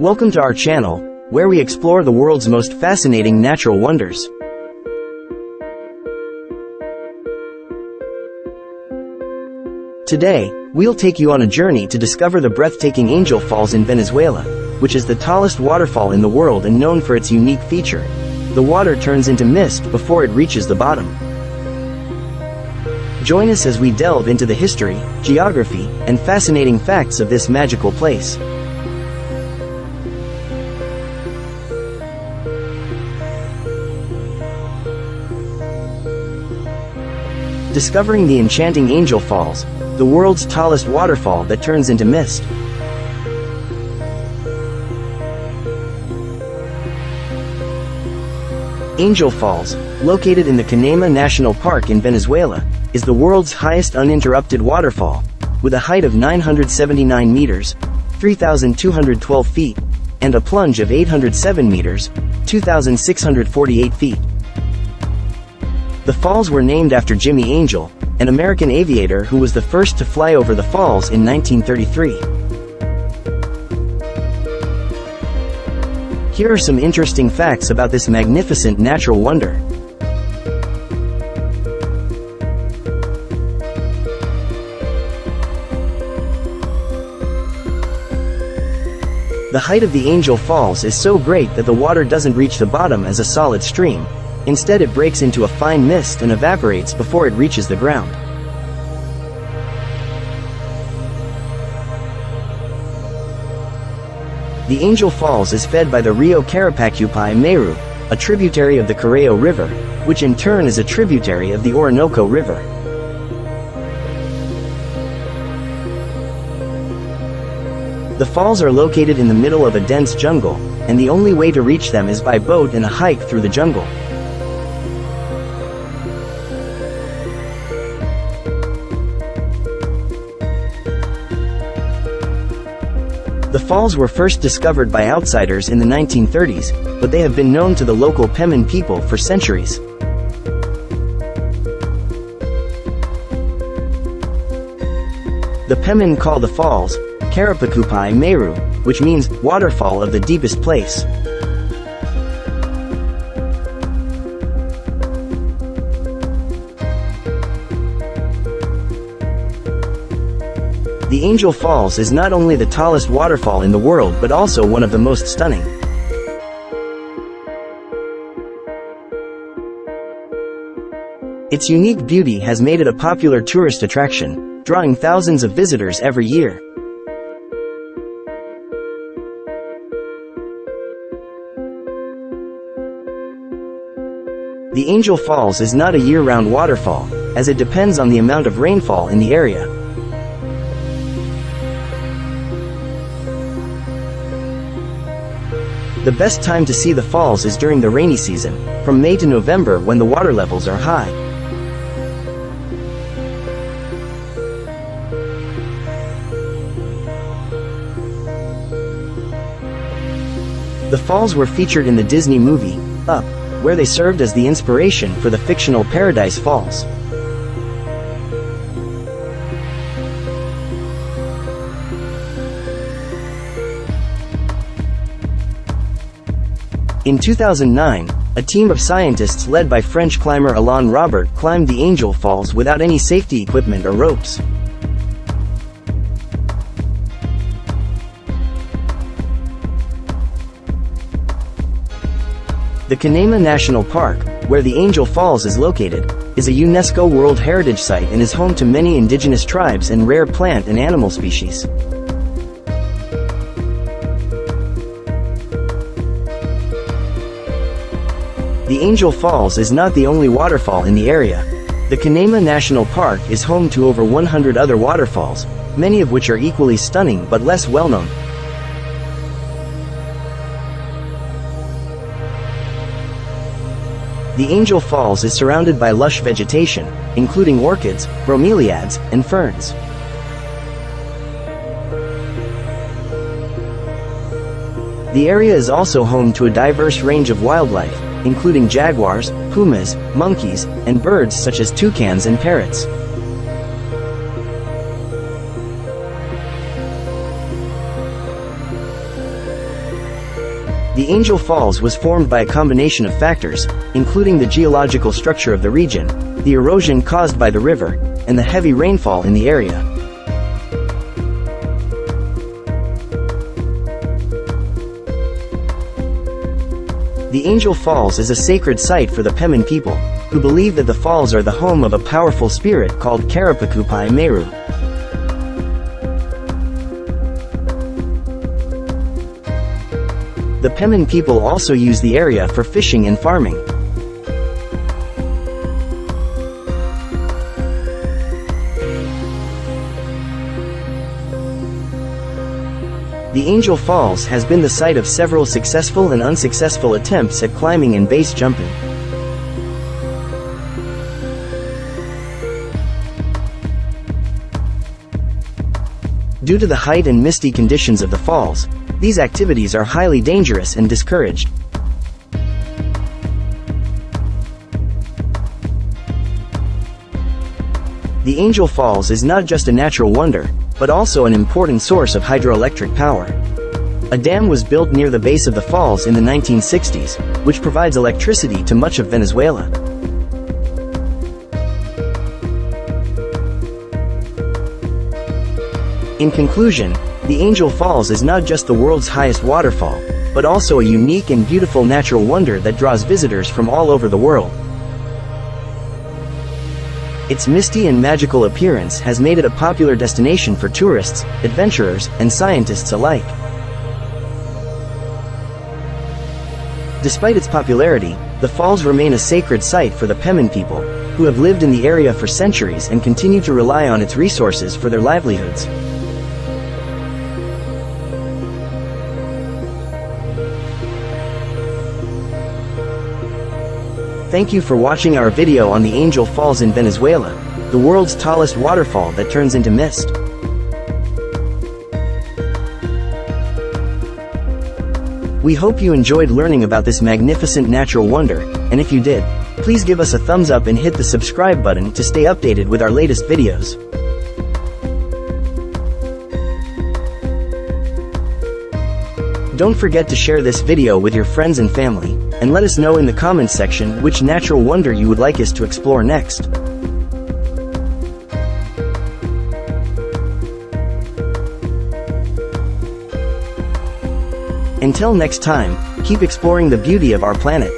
Welcome to our channel, where we explore the world's most fascinating natural wonders. Today, we'll take you on a journey to discover the breathtaking Angel Falls in Venezuela, which is the tallest waterfall in the world and known for its unique feature. The water turns into mist before it reaches the bottom. Join us as we delve into the history, geography, and fascinating facts of this magical place. Discovering the enchanting Angel Falls, the world's tallest waterfall that turns into mist. Angel Falls, located in the Canaima National Park in Venezuela, is the world's highest uninterrupted waterfall, with a height of 979 meters, 3,212 feet, and a plunge of 807 meters, 2,648 feet. The falls were named after Jimmy Angel, an American aviator who was the first to fly over the falls in 1933. Here are some interesting facts about this magnificent natural wonder. The height of the Angel Falls is so great that the water doesn't reach the bottom as a solid stream. Instead, it breaks into a fine mist and evaporates before it reaches the ground. The Angel Falls is fed by the Rio Carapacupai Meru, a tributary of the Careo River, which in turn is a tributary of the Orinoco River. The falls are located in the middle of a dense jungle, and the only way to reach them is by boat and a hike through the jungle. The falls were first discovered by outsiders in the 1930s, but they have been known to the local Pemon people for centuries. The Pemon call the falls Carapacupai Meru, which means waterfall of the deepest place. The Angel Falls is not only the tallest waterfall in the world but also one of the most stunning. Its unique beauty has made it a popular tourist attraction, drawing thousands of visitors every year. The Angel Falls is not a year-round waterfall, as it depends on the amount of rainfall in the area. The best time to see the falls is during the rainy season, from May to November when the water levels are high. The falls were featured in the Disney movie, Up, where they served as the inspiration for the fictional Paradise Falls. In 2009, a team of scientists led by French climber Alain Robert climbed the Angel Falls without any safety equipment or ropes. The Canaima National Park, where the Angel Falls is located, is a UNESCO World Heritage Site and is home to many indigenous tribes and rare plant and animal species. The Angel Falls is not the only waterfall in the area. The Canaima National Park is home to over 100 other waterfalls, many of which are equally stunning but less well-known. The Angel Falls is surrounded by lush vegetation, including orchids, bromeliads, and ferns. The area is also home to a diverse range of wildlife, including jaguars, pumas, monkeys, and birds such as toucans and parrots. The Angel Falls was formed by a combination of factors, including the geological structure of the region, the erosion caused by the river, and the heavy rainfall in the area. The Angel Falls is a sacred site for the Pemon people, who believe that the falls are the home of a powerful spirit called Karapakupai Meru. The Pemon people also use the area for fishing and farming. The Angel Falls has been the site of several successful and unsuccessful attempts at climbing and base jumping. Due to the height and misty conditions of the falls, these activities are highly dangerous and discouraged. The Angel Falls is not just a natural wonder, but also an important source of hydroelectric power. A dam was built near the base of the falls in the 1960s, which provides electricity to much of Venezuela. In conclusion, the Angel Falls is not just the world's highest waterfall, but also a unique and beautiful natural wonder that draws visitors from all over the world. Its misty and magical appearance has made it a popular destination for tourists, adventurers, and scientists alike. Despite its popularity, the falls remain a sacred site for the Pemon people, who have lived in the area for centuries and continue to rely on its resources for their livelihoods. Thank you for watching our video on the Angel Falls in Venezuela, the world's tallest waterfall that turns into mist. We hope you enjoyed learning about this magnificent natural wonder, and if you did, please give us a thumbs up and hit the subscribe button to stay updated with our latest videos. Don't forget to share this video with your friends and family, and let us know in the comments section which natural wonder you would like us to explore next. Until next time, keep exploring the beauty of our planet.